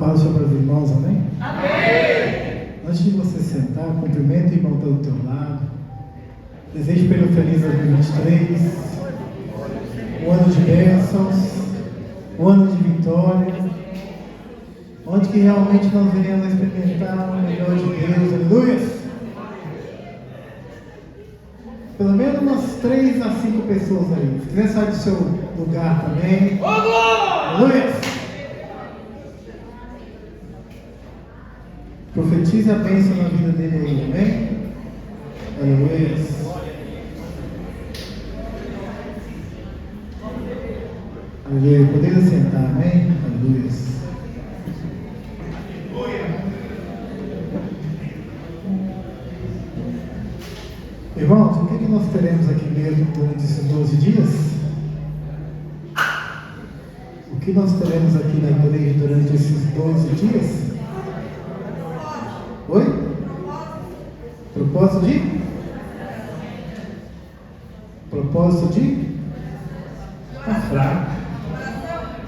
paz sobre os irmãos, amém? Amém! Antes de você sentar, cumprimenta o irmão que está do teu lado. Desejo para ele um feliz 2023, um ano de bênçãos, um ano de vitória, onde que realmente nós venhamos experimentar o melhor de Deus, aleluia! Pelo menos umas 3 a 5 pessoas aí. Se quiser sair do seu lugar também, aleluia! Profetize a bênção na vida dele aí, amém? Aleluia. Aleluia. Podemos sentar, amém? Aleluia. Irmãos, o que nós teremos aqui mesmo durante esses 12 dias? O que nós teremos aqui na igreja durante esses 12 dias? Oi? Propósito de? Propósito de? Tá fraco.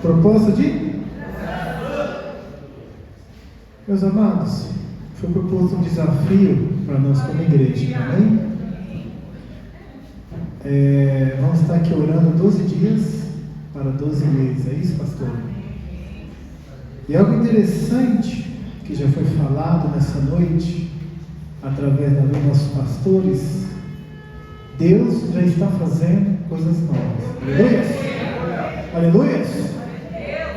Propósito de? Meus amados, foi proposto um desafio para nós como igreja, amém? Vamos estar aqui orando 12 dias para 12 meses, é isso, pastor? E algo interessante que já foi falado nessa noite, através dos nossos pastores, Deus já está fazendo coisas novas. Aleluia! Aleluia!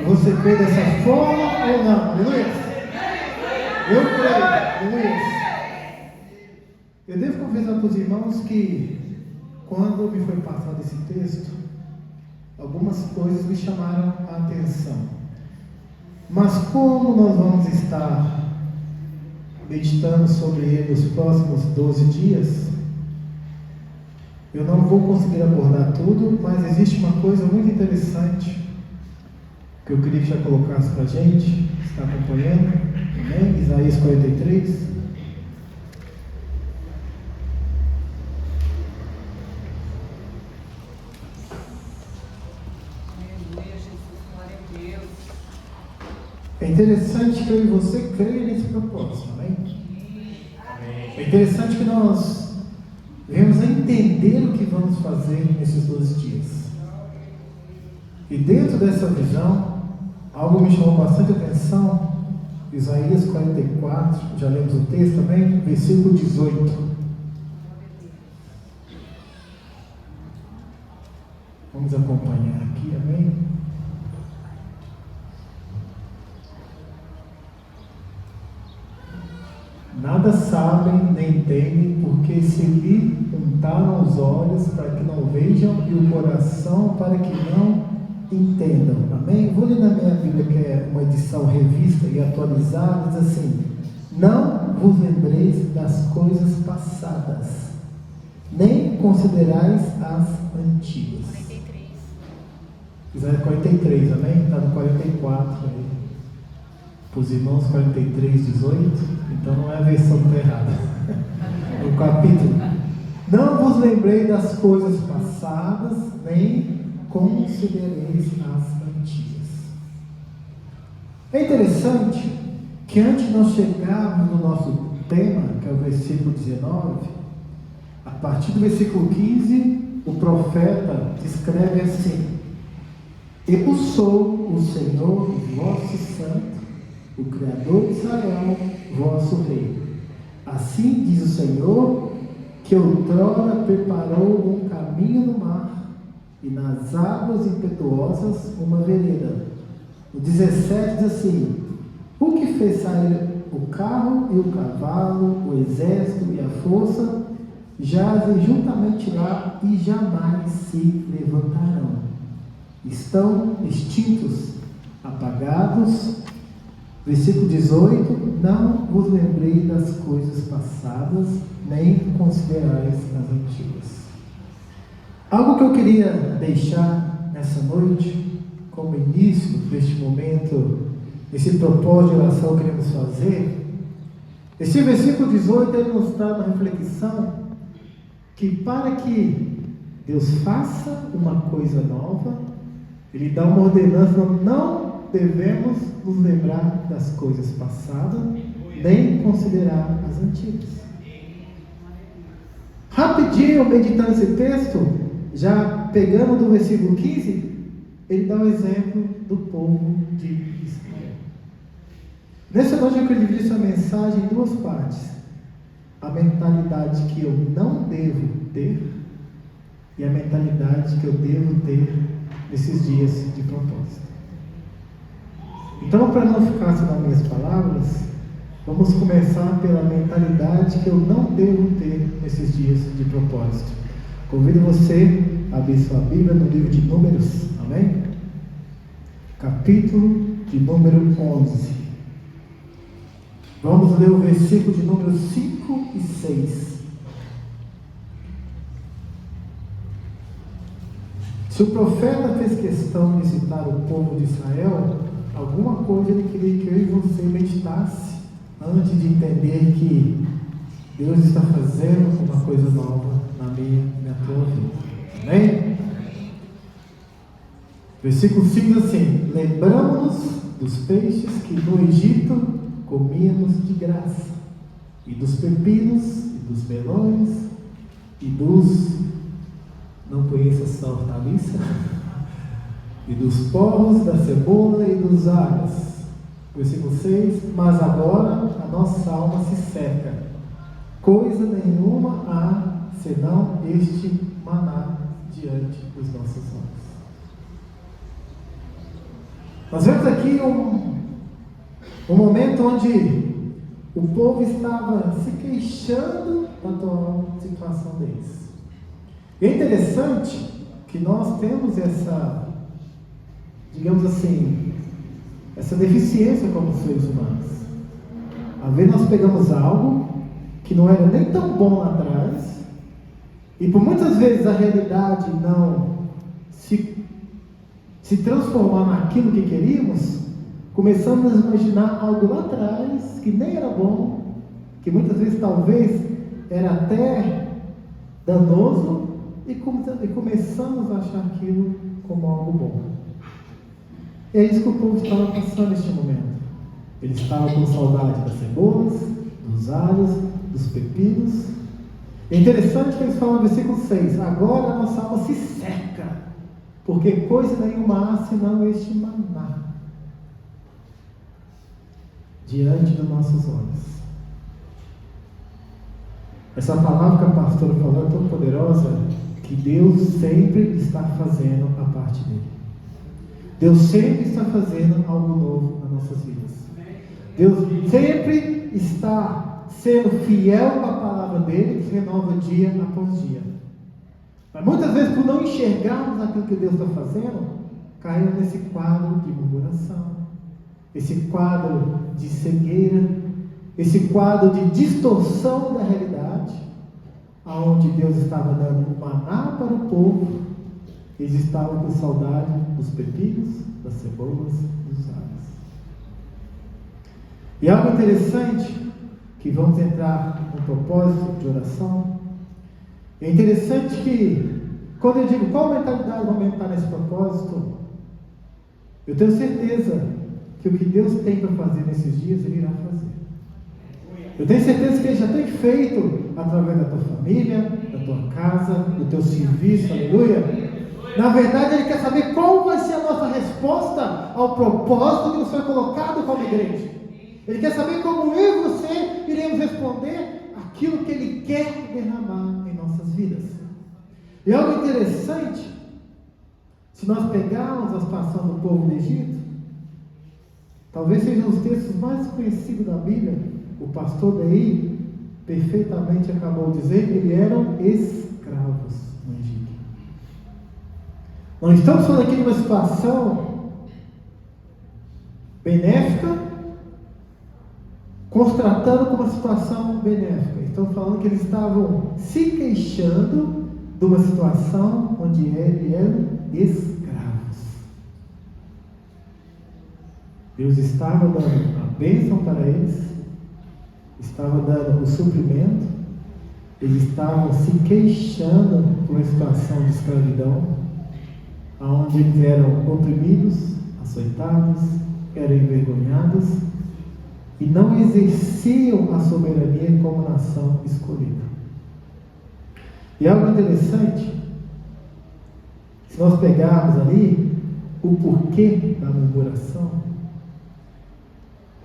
Você crê dessa forma ou não? Aleluia! Eu creio. Aleluia! Eu devo confessar para os irmãos que, quando me foi passado esse texto, algumas coisas me chamaram a atenção. Mas como nós vamos estar meditando sobre ele nos próximos 12 dias, eu não vou conseguir abordar tudo, mas existe uma coisa muito interessante que eu queria que já colocasse para a gente, está acompanhando, amém? Isaías 43. É interessante que eu e você creiam nesse propósito, amém? É interessante que nós venhamos a entender o que vamos fazer nesses 12 dias. E dentro dessa visão, algo me chamou bastante atenção. Isaías 44, já lemos o texto também, versículo 18. Vamos acompanhar aqui, amém? Nada sabem nem temem, porque se lhe untaram os olhos para que não vejam e o coração para que não entendam. Amém? Vou ler na minha Bíblia, que é uma edição revista e atualizada, diz assim: não vos lembreis das coisas passadas, nem considerais as antigas. 43. Isaías 43, amém? Está no 44 aí. Para os irmãos, 43, 18. Então não é a versão que está errada. O capítulo. Não vos lembrei das coisas passadas, nem considereis as antigas. É interessante que antes de nós chegarmos no nosso tema, que é o versículo 19, a partir do versículo 15, o profeta escreve assim: eu sou o Senhor vosso Santo, o Criador de Israel, vosso Rei. Assim diz o Senhor, que outrora preparou um caminho no mar, e nas águas impetuosas uma vereda. O 17 diz assim: o que fez sair o carro e o cavalo, o exército e a força, jazem juntamente lá e jamais se levantarão. Estão extintos, apagados. Versículo 18: não vos lembrei das coisas passadas, nem considerais as antigas. Algo que eu queria deixar nessa noite, como início deste momento, esse propósito de oração que queremos fazer, esse versículo 18, ele nos traz uma reflexão que para que Deus faça uma coisa nova, Ele dá uma ordenança: não devemos nos lembrar das coisas passadas, nem considerar as antigas. Rapidinho, meditando esse texto, já pegando do versículo 15, ele dá o exemplo do povo de Israel. Nessa noite eu quero dividir essa mensagem em duas partes: a mentalidade que eu não devo ter e a mentalidade que eu devo ter nesses dias de propósito. Então, para não ficar só nas minhas palavras, vamos começar pela mentalidade que eu não devo ter nesses dias de propósito. Convido você a abrir sua Bíblia no livro de Números, amém? Capítulo de número 11. Vamos ler o versículo de número 5 e 6. Se o profeta fez questão de citar o povo de Israel, alguma coisa ele queria que eu e você meditasse antes de entender que Deus está fazendo uma coisa nova na minha e na tua vida. Amém? Versículo 5 diz assim: lembramos-nos dos peixes que no Egito comíamos de graça, e dos pepinos, e dos melões, e dos, não conheço essa hortaliça, e dos porros, da cebola e dos alhos. Versículo 6: mas agora a nossa alma se seca, coisa nenhuma há senão este maná diante dos nossos olhos. Nós vemos aqui um momento onde o povo estava se queixando da atual situação deles. E é interessante que nós temos essa, digamos assim, essa deficiência como seres humanos. Às vezes nós pegamos algo que não era nem tão bom lá atrás, e por muitas vezes a realidade não se transformar naquilo que queríamos, começamos a imaginar algo lá atrás que nem era bom, que muitas vezes talvez era até danoso, e começamos a achar aquilo como algo bom. E é isso que o povo estava passando neste momento. Ele estava com saudade das cebolas, dos alhos, dos pepinos. É interessante que eles falam no versículo 6: agora a nossa alma se seca, porque coisa nenhuma há senão este maná diante dos nossos olhos. Essa palavra que a pastora falou é tão poderosa que Deus sempre está fazendo a parte dele. Deus sempre está fazendo algo novo nas nossas vidas. Deus sempre está sendo fiel à palavra dele, que se renova dia após dia. Mas muitas vezes, por não enxergarmos aquilo que Deus está fazendo, caímos nesse quadro de murmuração, esse quadro de cegueira, esse quadro de distorção da realidade, aonde Deus estava dando um maná para o povo, eles estavam com saudade dos pepinos, das cebolas, dos alhos. E algo interessante, que vamos entrar no propósito de oração, é interessante que, quando eu digo qual mentalidade vamos entrar nesse propósito, eu tenho certeza que o que Deus tem para fazer nesses dias, Ele irá fazer. Eu tenho certeza que Ele já tem feito através da tua família, da tua casa, do teu serviço, aleluia. Na verdade, Ele quer saber qual vai ser a nossa resposta ao propósito que nos foi colocado como igreja. Ele quer saber como eu e você iremos responder aquilo que Ele quer derramar em nossas vidas. E algo interessante, se nós pegarmos a situação do povo do Egito, talvez sejam os textos mais conhecidos da Bíblia. O pastor daí perfeitamente acabou de dizer que eles eram escravos no Egito. Não estamos falando aqui de uma situação benéfica, constatando como uma situação benéfica. Estamos falando que eles estavam se queixando de uma situação onde eles eram escravos. Deus estava dando a bênção para eles, estava dando o suprimento, eles estavam se queixando por uma situação de escravidão, onde eles eram oprimidos, açoitados, eram envergonhados e não exerciam a soberania como nação escolhida. E algo interessante, se nós pegarmos ali o porquê da murmuração,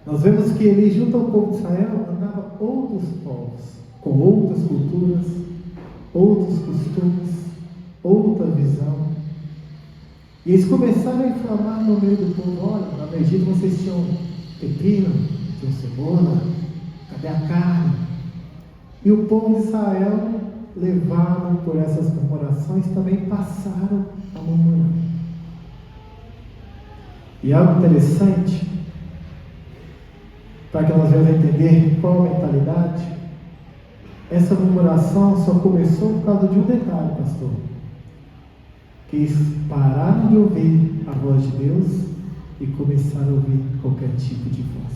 nós vemos que ali junto ao povo de Israel andavam outros povos, com outras culturas, outros costumes, outra visão. E eles começaram a inflamar no meio do povo: olha, lá no Egito vocês tinham pepino, tinham cebola, cadê a carne? E o povo de Israel, levado por essas murmurações, também passaram a murmurar. E algo interessante, para que nós venhamos entender qual a mentalidade, essa murmuração só começou por causa de um detalhe, pastor. Que eles pararam de ouvir a voz de Deus e começaram a ouvir qualquer tipo de voz.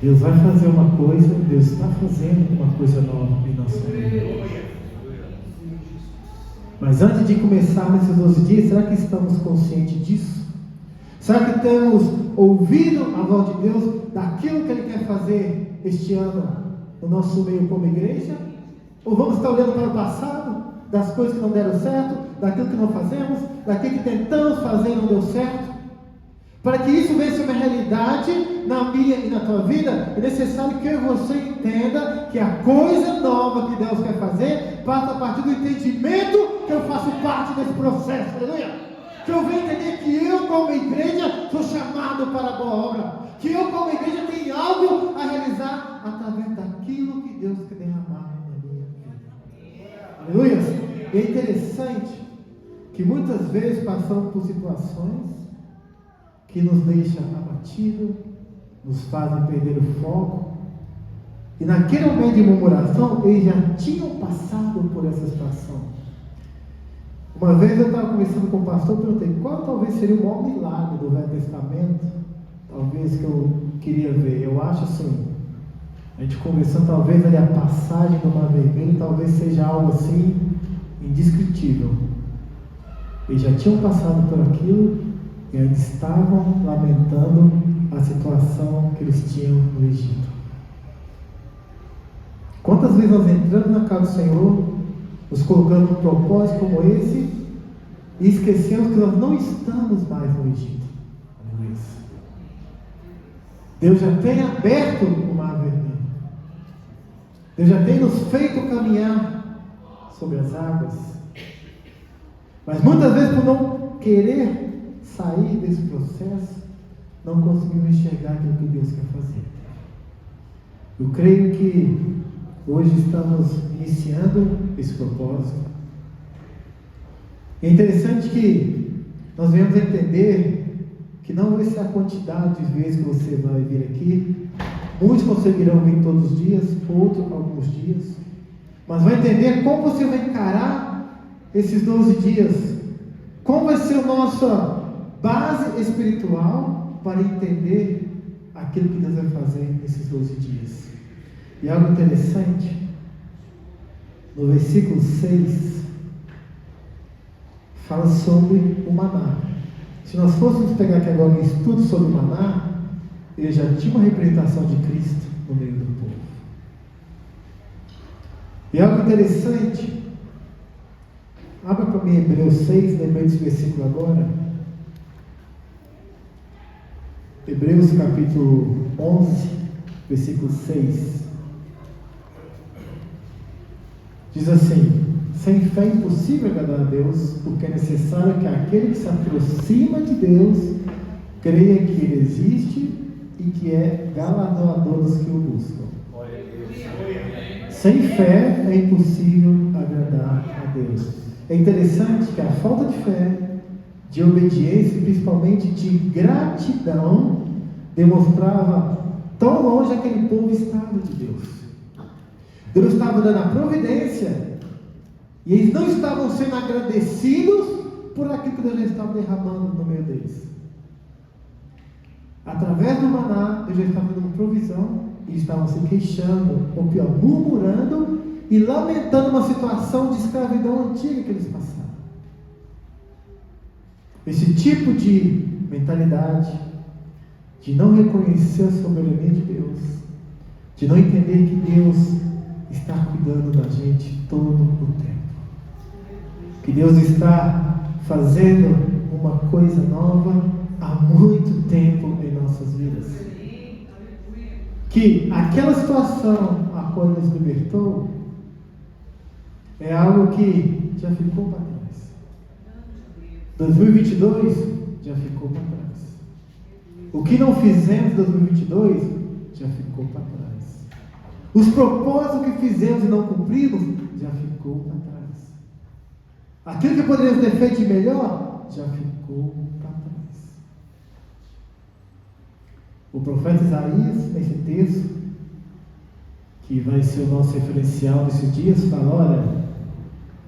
Deus vai fazer uma coisa, Deus está fazendo uma coisa nova em nossa vida. Mas antes de começar nesses 12 dias, será que estamos conscientes disso? Será que temos ouvido a voz de Deus daquilo que Ele quer fazer este ano no nosso meio como igreja? Ou vamos estar olhando para o passado, das coisas que não deram certo, daquilo que não fazemos, daquilo que tentamos fazer e não deu certo? Para que isso venha ser uma realidade na minha e na tua vida, é necessário que eu e você entenda que a coisa nova que Deus quer fazer passa a partir do entendimento que eu faço parte desse processo, aleluia! Que eu venho entender que eu, como igreja, sou chamado para a boa obra, que eu, como igreja, tenho algo a realizar através daquilo que Deus quer derramar na minha vida, aleluia! E é interessante que muitas vezes passamos por situações que nos deixam abatidos, nos fazem perder o foco, e naquele momento de murmuração, eles já tinham passado por essa situação. Uma vez eu estava conversando com o pastor, perguntei qual talvez seria o maior milagre do Velho Testamento, talvez que eu queria ver. Eu acho assim, a gente conversando, talvez ali a passagem do Mar Vermelho, talvez seja algo assim, indescritível. Eles já tinham passado por aquilo, e ainda estavam lamentando a situação que eles tinham no Egito. Quantas vezes nós entramos na casa do Senhor, nos colocando num propósito como esse, e esquecemos que nós não estamos mais no Egito. Deus já tem aberto o Mar Vermelho. Deus já tem nos feito caminhar sobre as águas. Mas muitas vezes, por não querer sair desse processo, não conseguimos enxergar aquilo que Deus quer fazer. Eu creio que hoje estamos iniciando esse propósito. É interessante que nós venhamos entender que não vai ser a quantidade de vezes que você vai vir aqui. Muitos conseguirão vir todos os dias, outros alguns dias. Mas vai entender como você vai encarar esses 12 dias. Como vai ser a nossa base espiritual para entender aquilo que Deus vai fazer nesses 12 dias. E algo interessante, no versículo 6, fala sobre o maná. Se nós fôssemos pegar aqui agora um estudo sobre o maná, ele já tinha uma representação de Cristo no meio do povo. E algo interessante, abra para mim Hebreus 6, lembrei desse versículo agora. Hebreus capítulo 11, versículo 6. Diz assim: sem fé é impossível agradar a Deus, porque é necessário que aquele que se aproxima de Deus creia que Ele existe e que é galardoador dos que o buscam. Sem fé é impossível agradar a Deus. É interessante que a falta de fé, de obediência e principalmente de gratidão demonstrava tão longe aquele povo estava de Deus. Deus estava dando a providência e eles não estavam sendo agradecidos por aquilo que Deus já estava derramando no meio deles. Através do maná, Deus já estava dando provisão e eles estavam se queixando, ou pior, murmurando e lamentando uma situação de escravidão antiga que eles passaram. Esse tipo de mentalidade de não reconhecer a soberania de Deus, de não entender que Deus está cuidando da gente todo o tempo, que Deus está fazendo uma coisa nova há muito tempo em nossas vidas, que aquela situação a qual nos libertou é algo que já ficou para trás. 2022 já ficou para trás. O que não fizemos em 2022 já ficou para trás. Os propósitos que fizemos e não cumprimos já ficou para trás. Aquilo que poderíamos ter feito de melhor já ficou para trás. O profeta Isaías, nesse texto, que vai ser o nosso referencial desses dias, fala: olha,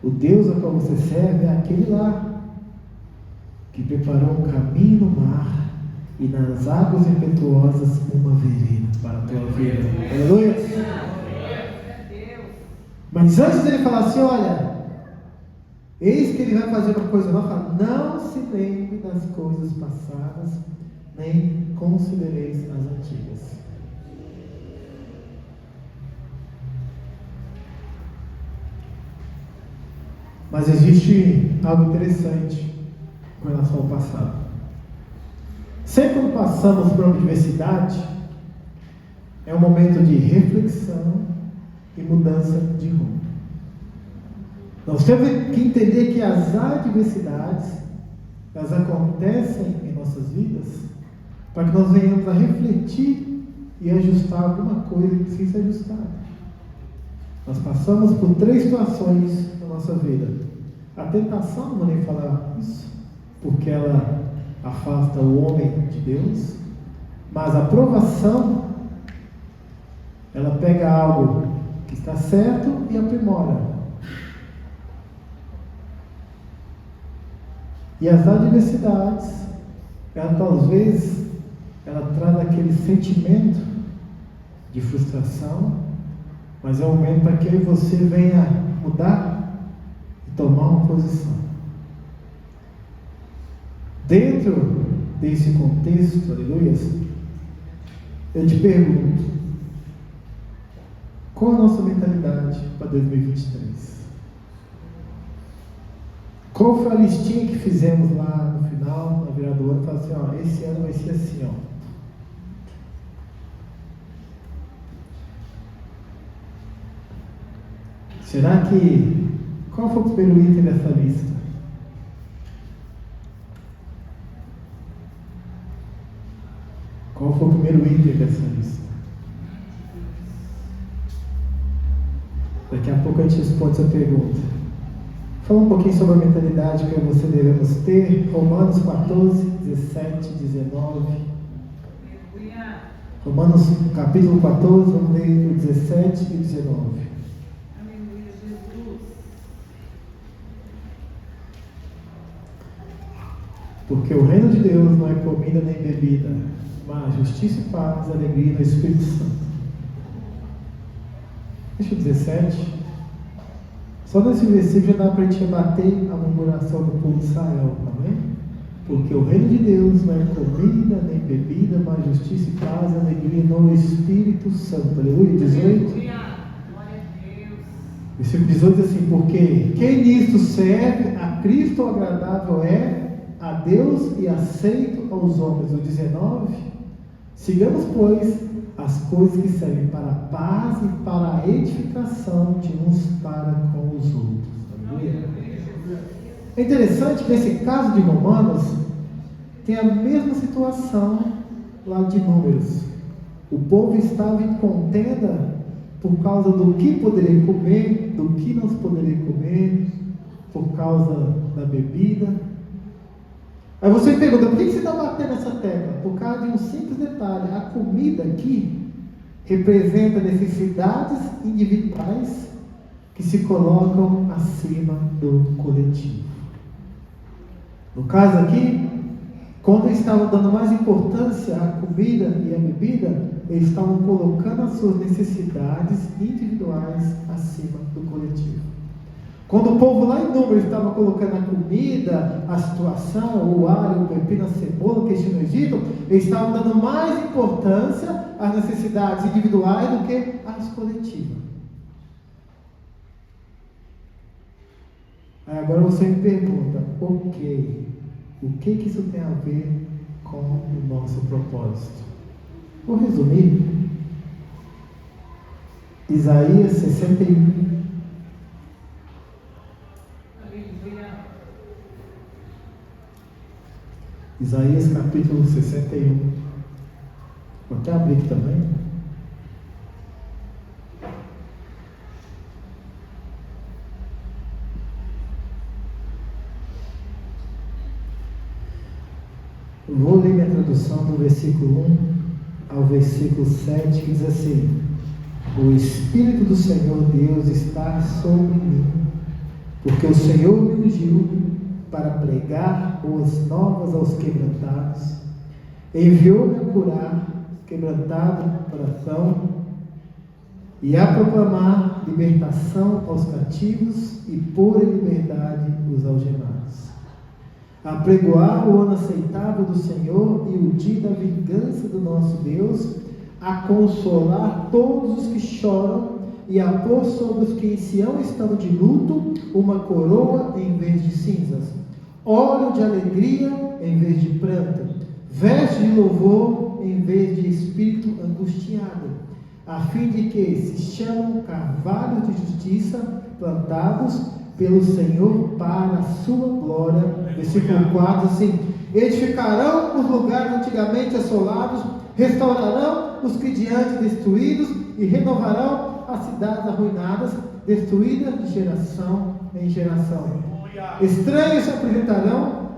o Deus a qual você serve é aquele lá, que preparou um caminho no mar e nas águas impetuosas uma vereda para a tua vida. Aleluia! Mas antes dele falar assim: olha, eis que ele vai fazer uma coisa nova, fala: não se lembre das coisas passadas, nem considereis as antigas. Mas existe algo interessante com relação ao passado. Sempre quando passamos por uma adversidade, é um momento de reflexão e mudança de rumo. Nós temos que entender que as adversidades, elas acontecem em nossas vidas para que nós venhamos a refletir e ajustar alguma coisa que precisa ser ajustada. Nós passamos por 3 situações na nossa vida. A tentação, não vou nem falar isso, porque ela afasta o homem de Deus, mas a provação, ela pega algo que está certo e aprimora. E as adversidades, ela talvez, ela traz aquele sentimento de frustração, mas é um momento para que eu e você venha mudar e tomar uma posição. Dentro desse contexto, aleluia, eu te pergunto: qual a nossa mentalidade para 2023? Qual foi a listinha que fizemos lá no final, na virada do ano? Falei assim: ó, esse ano vai ser assim, ó. Será que, qual foi o primeiro item dessa lista? Qual foi o primeiro item dessa lista? Daqui a pouco a gente responde essa pergunta. Fala um pouquinho sobre a mentalidade que você devemos ter. Romanos 14, 17, 19. Romanos capítulo 14, vamos ler o 17 e 19. Porque o reino de Deus não é comida nem bebida, mas justiça e paz, alegria no Espírito Santo. Deixa o 17. Só nesse versículo já dá para a gente rebater a murmuração do povo de Israel, amém? Porque o reino de Deus não é comida nem bebida, mas justiça e paz, alegria no Espírito Santo. Aleluia. 18. Versículo 18 diz assim: porque quem nisto serve a Cristo agradável é a Deus e aceito aos homens. O 19: sigamos, pois, as coisas que servem para a paz e para a edificação de uns para com os outros. Aleluia. É interessante que nesse caso de Romanos tem a mesma situação lá de Números. O povo estava em contenda por causa do que poderia comer, do que não poderia comer, por causa da bebida. Aí você pergunta: por que você está batendo nessa tecla? Por causa de um simples detalhe: a comida aqui representa necessidades individuais que se colocam acima do coletivo. No caso aqui, quando eles estavam dando mais importância à comida e à bebida, eles estavam colocando as suas necessidades individuais acima do coletivo. Quando o povo lá em Números estava colocando a comida, a situação, o alho, o pepino, a cebola que existia no Egito, eles estavam dando mais importância às necessidades individuais do que às coletivas. Aí agora você me pergunta, ok, o que isso tem a ver com o nosso propósito? Vou resumir. Isaías 61. Isaías capítulo 61. Vou até abrir aqui também. Vou ler minha tradução do versículo 1 ao versículo 7, que diz assim: o Espírito do Senhor Deus está sobre mim, porque o Senhor me ungiu para pregar boas novas aos quebrantados, enviou-me a curar quebrantado o coração e a proclamar libertação aos cativos e pôr em liberdade os algemados, a pregoar o ano aceitável do Senhor e o dia da vingança do nosso Deus, a consolar todos os que choram e a pôr sobre os que em Sião estão de luto uma coroa em vez de cinzas, óleo de alegria em vez de pranto, veste de louvor em vez de espírito angustiado, a fim de que se chamam carvalhos de justiça plantados pelo Senhor para a sua glória. Versículo 4, assim: edificarão os lugares antigamente assolados, restaurarão os que diante destruídos e renovarão as cidades arruinadas, destruídas de geração em geração. Estranhos se apresentarão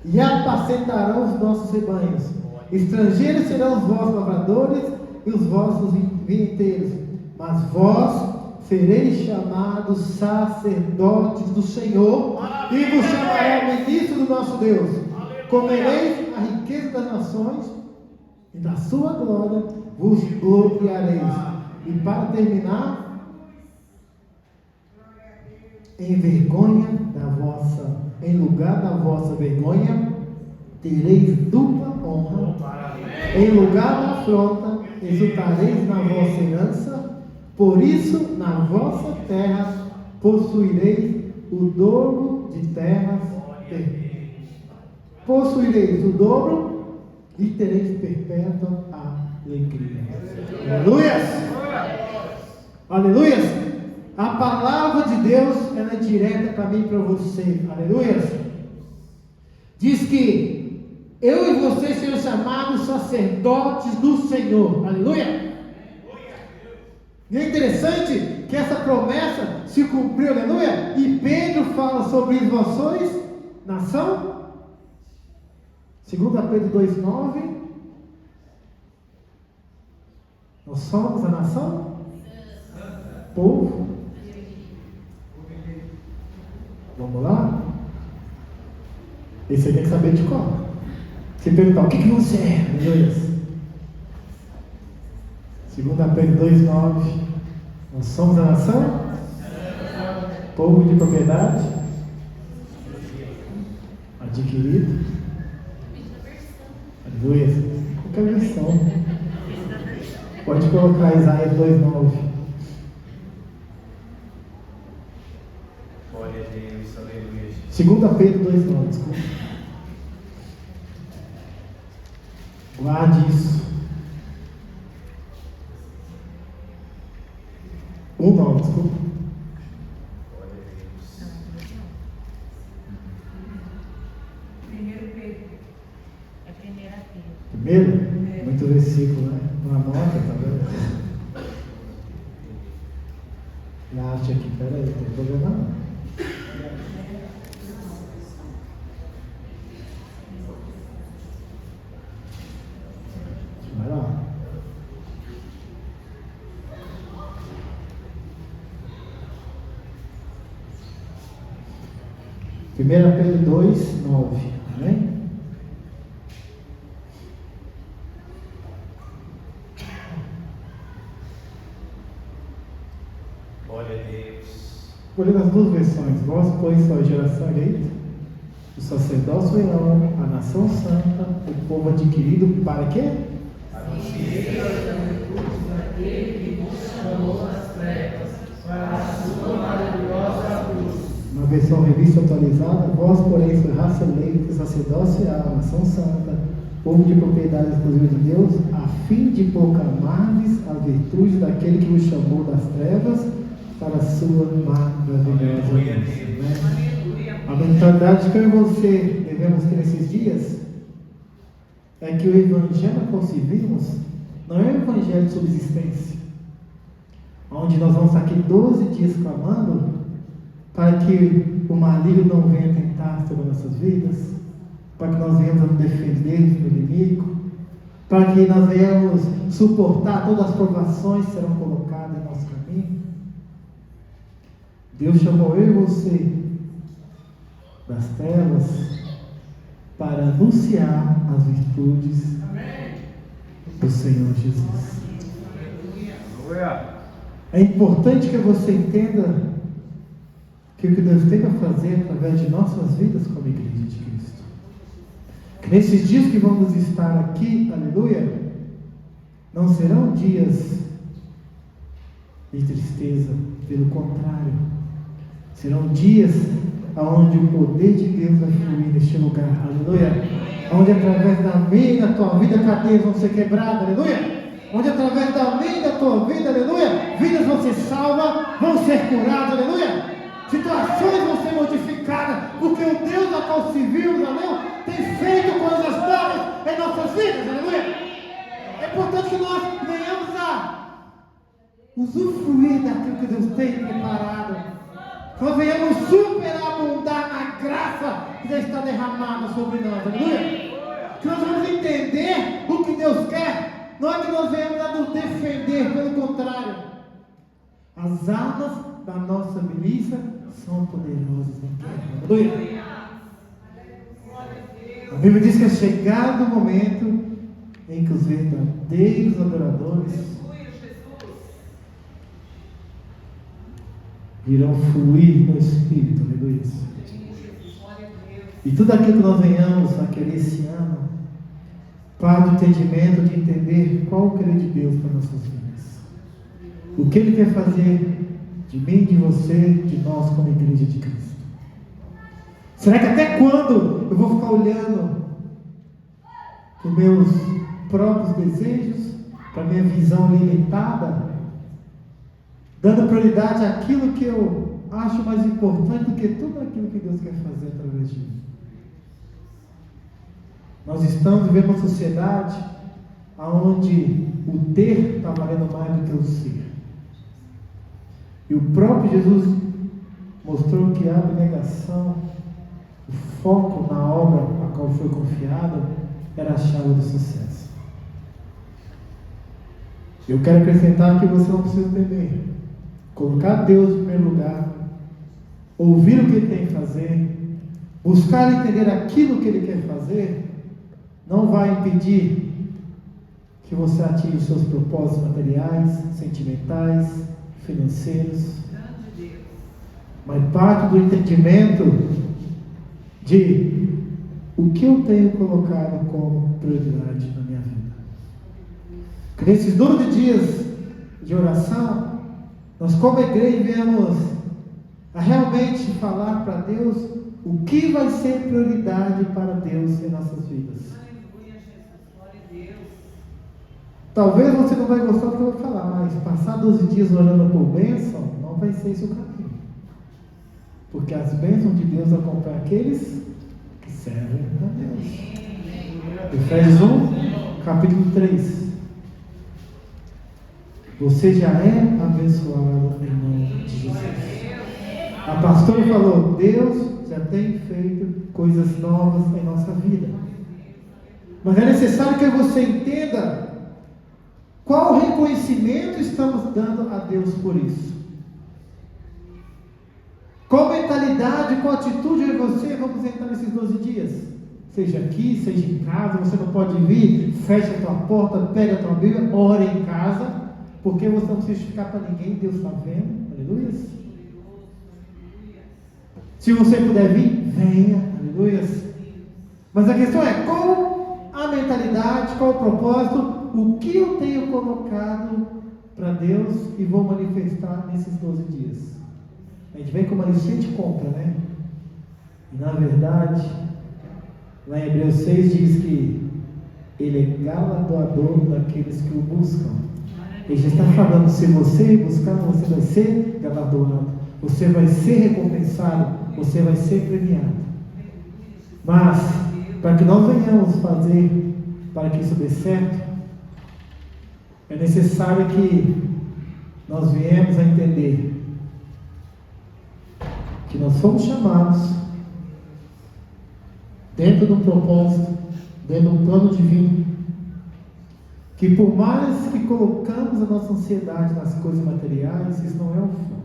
e apacentarão os nossos rebanhos. Estrangeiros serão os vossos lavradores e os vossos vinteiros, mas vós sereis chamados sacerdotes do Senhor e vos chamarão ministro do nosso Deus. Comereis a riqueza das nações e da sua glória vos gloriareis. E para terminar, em lugar da vossa vergonha, tereis dupla honra. Em lugar da afronta, exultareis na vossa herança. Por isso, na vossa terra, possuireis o dobro de terras. Possuireis o dobro e tereis perpétua alegria. Aleluias! Aleluias! A palavra de Deus, ela é direta para mim e para você. Aleluias! Diz que eu e você serão chamados sacerdotes do Senhor. Aleluia! E é interessante que essa promessa se cumpriu, aleluia. E Pedro fala sobre os vós sois nação. 2 Pedro 2,9. Nós somos a nação? Povo. Vamos lá? Esse aí tem que saber de qual. Se perguntar, o que você é? Aleluia. 2 Pedro 2,9. Nós somos a nação? Povo de propriedade adquirido. Aleluia. Qualquer versão. Pode colocar Isaías 2,9. Glória a Deus, aleluia. 2 Pedro 2,9, desculpa. Guarde isso. 1,9, desculpa. Glória a Deus. 1 Pedro. É a primeira Pedro. Primeiro? Muito versículo, né? Uma nota, tá vendo? E a arte aqui, peraí, não tem problema não. Vai lá. Primeira Pedro 2,9. Amém? Glória a Deus. Vou ler nas duas versões. Vós, pois, sois geração eleita, o sacerdócio real, a nação santa, o povo adquirido para quê? Na versão revista atualizada, vós, porém, sois raça eleita, sacerdócio real, nação santa, povo de propriedade exclusiva de Deus, a fim de proclamar-lhes a virtude daquele que vos chamou das trevas para a sua maravilhosa luz. A mentalidade que eu e você devemos ter nesses dias é que o evangelho que nós vivemos não é um evangelho de subsistência, onde nós vamos estar aqui 12 dias clamando para que o maligno não venha tentar sobre nossas vidas, para que nós venhamos a nos defender do inimigo, para que nós venhamos suportar todas as provações que serão colocadas em nosso caminho. Deus chamou eu e você das trevas para anunciar as virtudes do Senhor Jesus. É importante que você entenda que o que Deus tem para fazer através de nossas vidas como igreja de Cristo. Que nesses dias que vamos estar aqui, aleluia, não serão dias de tristeza, pelo contrário, serão dias onde o poder de Deus vai fluir neste lugar, aleluia, onde através da minha e da tua vida cadeias vão ser quebradas, aleluia, onde através da minha e da tua vida, aleluia, vidas vão ser salvas, vão ser curadas, aleluia, situações vão ser modificadas, porque o Deus da qual se viu, aleluia, tem feito coisas novas em nossas vidas, aleluia. É importante que nós venhamos a usufruir daquilo que Deus tem preparado, que nós venhamos superabundar na graça que já está derramada sobre nós, aleluia. Que nós vamos entender o que Deus quer, não é que nós venhamos a nos defender, pelo contrário, as armas da nossa milícia são poderosas em guerra, aleluia. A Bíblia diz que é chegado o momento em que os verdadeiros adoradores irão fluir no Espírito, aleluia. E tudo aquilo que nós venhamos a querer esse ano, para o entendimento de entender qual o querer de Deus para nossas vidas. O que Ele quer fazer de mim, de você, de nós como igreja de Cristo. Será que até quando eu vou ficar olhando para os meus próprios desejos, para a minha visão limitada, dando prioridade àquilo que eu acho mais importante do que tudo aquilo que Deus quer fazer através de mim? Nós estamos vivendo uma sociedade onde o ter está valendo mais do que o ser. E o próprio Jesus mostrou que a abnegação, o foco na obra a qual foi confiado, era a chave do sucesso. Eu quero acrescentar que você não precisa temer. Colocar Deus em primeiro lugar, ouvir o que Ele tem que fazer, buscar entender aquilo que Ele quer fazer, não vai impedir que você atinja os seus propósitos materiais, sentimentais, financeiros. Mas parte do entendimento de o que eu tenho colocado como prioridade na minha vida. Que nesses 12 dias de oração, nós como igreja viemos a realmente falar para Deus o que vai ser prioridade para Deus em nossas vidas. Talvez você não vai gostar do que eu vou falar, mas passar 12 dias orando por bênção, não vai ser esse o caminho. Porque as bênçãos de Deus acompanham aqueles que servem a Deus. Efésios 1, capítulo 3. Você já é abençoado em nome de Jesus. A pastora falou, Deus já tem feito coisas novas em nossa vida. Mas é necessário que você entenda qual reconhecimento estamos dando a Deus por isso. Qual mentalidade, qual atitude eu e você vamos entrar nesses 12 dias? Seja aqui, seja em casa, você não pode vir, fecha a tua porta, pega a tua Bíblia, ore em casa, porque você não precisa ficar para ninguém, Deus está vendo, aleluia. Se você puder vir, venha. Aleluia. Mas a questão é, qual a mentalidade, qual o propósito, o que eu tenho colocado para Deus e vou manifestar nesses 12 dias. A gente vem com uma listinha de compra, né? E na verdade, lá em Hebreus 6 diz que Ele é galardoador daqueles que o buscam. Ele já está falando, se você buscar, você vai ser galardoado, você vai ser recompensado, você vai ser premiado. Mas, para que nós venhamos fazer, para que isso dê certo, é necessário que nós venhamos a entender que nós fomos chamados dentro de um propósito, dentro de um plano divino, que por mais que colocamos a nossa ansiedade nas coisas materiais, isso não é o foco.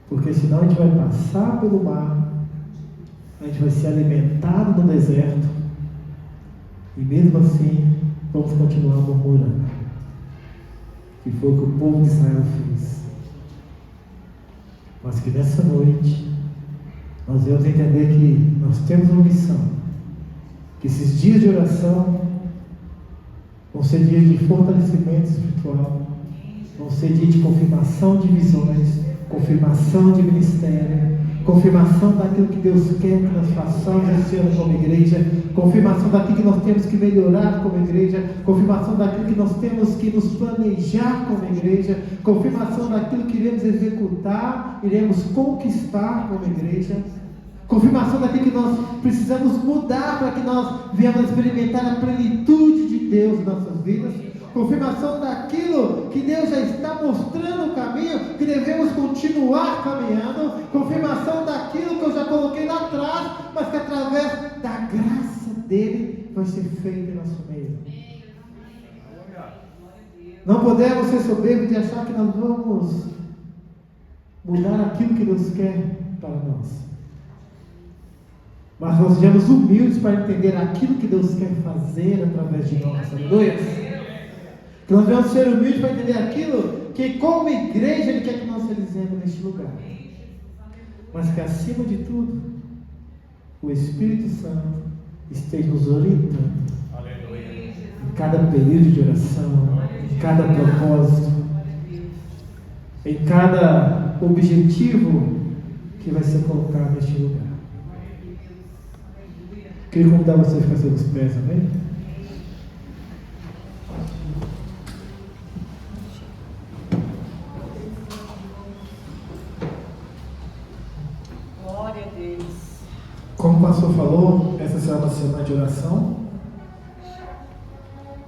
Porque senão a gente vai passar pelo mar, a gente vai ser alimentado no deserto, e mesmo assim vamos continuar murmurando. Que foi o que o povo de Israel fez. Mas que nessa noite nós vamos entender que nós temos uma missão, que esses dias de oração vão ser dias de fortalecimento espiritual, vão ser dias de confirmação de visões, confirmação de ministério, confirmação daquilo que Deus quer que nós façamos esse ano como igreja, confirmação daquilo que nós temos que melhorar como igreja, confirmação daquilo que nós temos que nos planejar como igreja, confirmação daquilo que iremos executar, iremos conquistar como igreja, confirmação daquilo que nós precisamos mudar para que nós venhamos experimentar a plenitude de Deus em nossas vidas, confirmação daquilo que Deus já está mostrando o caminho, que devemos continuar caminhando, confirmação daquilo que eu já coloquei lá atrás, mas que através da graça dele vai ser feito em nosso meio. Não podemos ser soberbos de achar que nós vamos mudar aquilo que Deus quer para nós, mas nós sejamos humildes para entender aquilo que Deus quer fazer através de nós. Aleluia. Que nós devemos ser humildes para entender aquilo que como igreja Ele quer que nós realizemos neste lugar. Mas que acima de tudo, o Espírito Santo esteja nos orientando. Aleluia. Em cada período de oração, em cada propósito, em cada objetivo que vai ser colocado neste lugar. Queria convidar você a ficar sobre os pés, amém? Glória a Deus. Como o pastor falou, essa será uma semana de oração.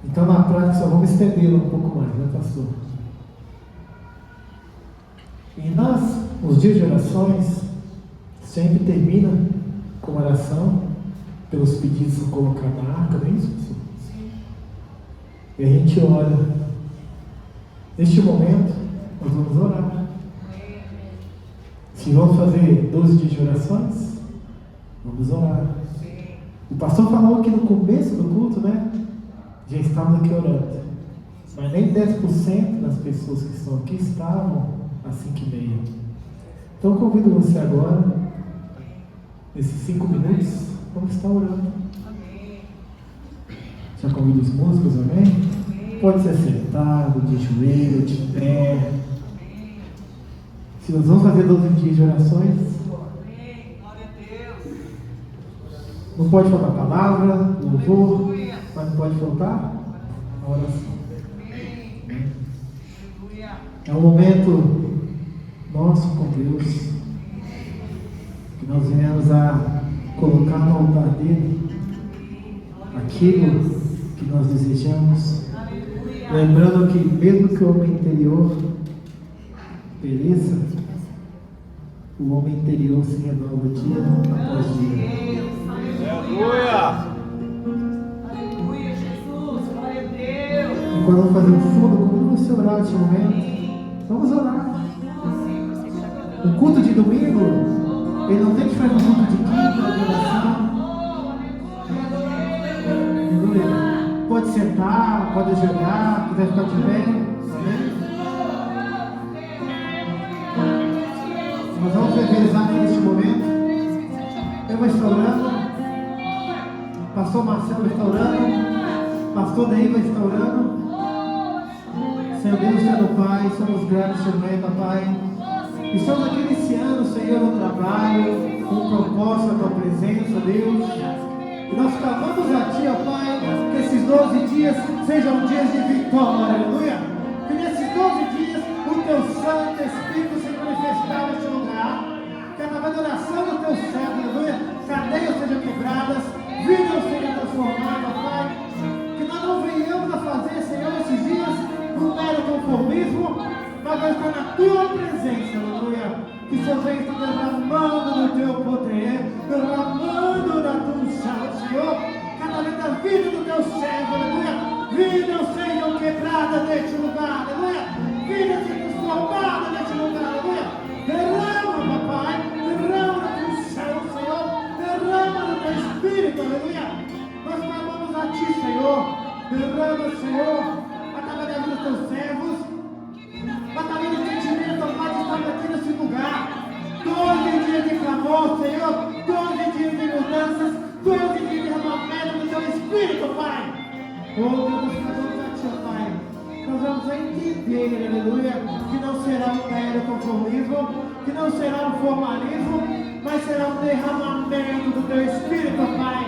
Então, na prática, só vamos estendê-la um pouco mais, né, pastor? E os dias de orações, sempre termina com oração pelos pedidos que são colocados na arca, não é isso, pastor? Sim. E a gente ora. Neste momento, nós vamos orar. Se vamos fazer 12 dias de orações, vamos orar. O pastor falou que no começo do culto, né? Já estávamos aqui orando. Mas nem 10% das pessoas que estão aqui estavam às 5h30. Então eu convido você agora, nesses 5 minutos, vamos estar orando. Já convido os músicos, amém? Pode ser sentado, de joelho, de pé. Se nós vamos fazer 12 dias de orações, não pode faltar palavra, louvor, mas não pode faltar a oração. É um momento nosso com Deus, que nós venhamos a colocar no altar dele aquilo que nós desejamos, lembrando que mesmo que o homem interior pereça, o homem interior se renova dia após dia. Aleluia! Aleluia, Jesus, glória a Deus. E quando vamos fazer um fundo, como você orar neste momento, vamos orar. O culto de domingo, ele não tem diferença do culto de quinta, de oração. Aleluia. Pode sentar, pode ajoelhar, quiser ficar de pé. Amém? Silva está orando. Pastor Marcelo está orando. Pastor Neiva está orando. Senhor Deus, Senhor Pai, somos gratos, Senhor, Papai. Estamos aqui iniciando, Senhor, um trabalho, com propósito da Tua presença, Deus. E nós clamamos a Ti, ó Pai, que esses 12 dias sejam dias de vitória, aleluia. Que nesses 12 dias o Teu Santo Espírito se manifestar neste lugar. Que através da oração do Teu servo, aleluia, cadeias sejam quebradas, vidas sejam transformadas, ó Pai. Que nós não venhamos a fazer, Senhor, esses dias um mero conformismo, mas vai estar na Tua presença, aleluia. Que o Senhor venha estar derramando do Teu poder, derramando da Tua unção, Senhor. Cada vez da vida do Teu servo, aleluia. Vidas sejam quebradas neste lugar, aleluia. Vidas sejam transformadas neste lugar, aleluia. Derrama, papai, derrama da Tua unção, Senhor. Derrama do Teu Espírito, aleluia. Nós clamamos a Ti, Senhor. Derrama, Senhor, através da vida dos Teus servos. Através do sentimento, ó Pai, de estar aqui nesse lugar. 12 dias de clamor, Senhor. 12 dias de mudanças. 12 dias de derramamento do Teu Espírito, Pai. Oh, Deus, nós clamamos a Ti, ó Pai. Nós vamos entender, aleluia, que não será um mero conformismo, que não será um formalismo, mas será um derramamento do Teu Espírito, ó Pai.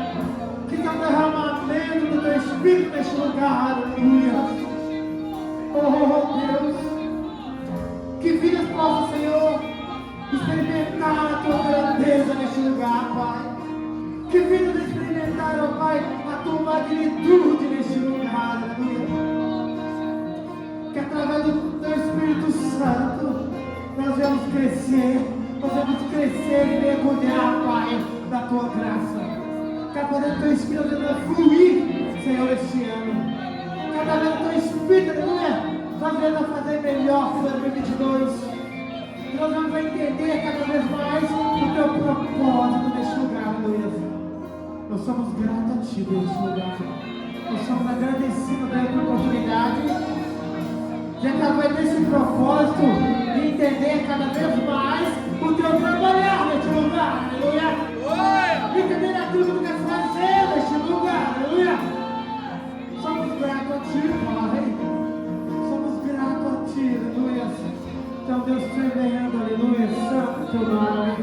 Que é um derramamento do Teu Espírito neste lugar, aleluia. Oh, Deus. Que vidas possam, Senhor, experimentar a Tua grandeza neste lugar, Pai. Que vidas experimentar, ó Pai, a Tua magnitude neste lugar, aleluia. Que através do Teu Espírito Santo nós vamos crescer e mergulhar, Pai, da Tua graça. Que através do Teu Espírito nós vamos fluir, Senhor, este ano. Que através do Teu Espírito, aleluia, nós vamos fazer melhor que 2022. Nós vamos entender cada vez mais o Teu propósito neste lugar, aleluia. Nós somos gratos a Ti neste lugar. Nós somos agradecidos pela oportunidade de, através desse propósito, de entender cada vez mais o Teu trabalhar neste lugar, aleluia. De entender aquilo que Tu quer fazer neste lugar, aleluia. Somos gratos a Ti, Pai. Aleluia. Então Deus tremendo, aleluia, santo Teu nome.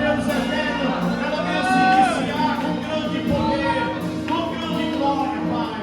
Ela venha se iniciar com grande poder, com grande glória, Pai.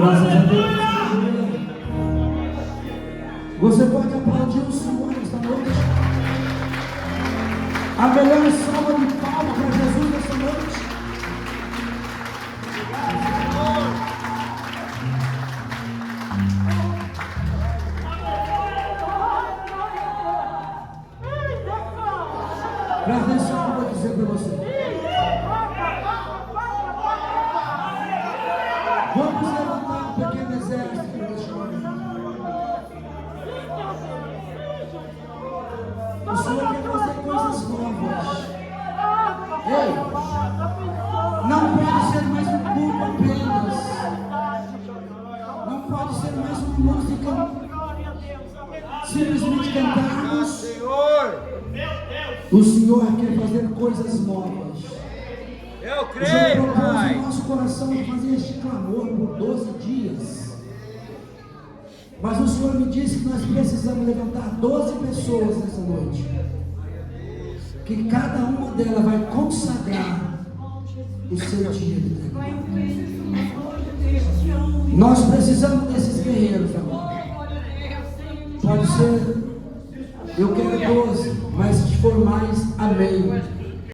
Graças a Deus. Você pode aplaudir o Senhor nesta noite. A melhor salva de palmas para Jesus nesta noite. Presta atenção no que eu vou dizer para você. Vamos levantar um pequeno exército neste momento. O Senhor quer fazer coisas novas. Ei, não pode ser mais um culto apenas. Não pode ser mais uma música. Simplesmente cantarmos. O Senhor quer fazer coisas novas. Eu O Senhor creio, propôs no Pai. nosso coração de fazer este clamor por 12 dias. Mas o Senhor me disse que nós precisamos levantar 12 pessoas nessa noite. Que cada uma delas vai consagrar o seu dia de Deus. Nós precisamos desses guerreiros agora. Pode ser, eu quero 12, mas se for mais, amém.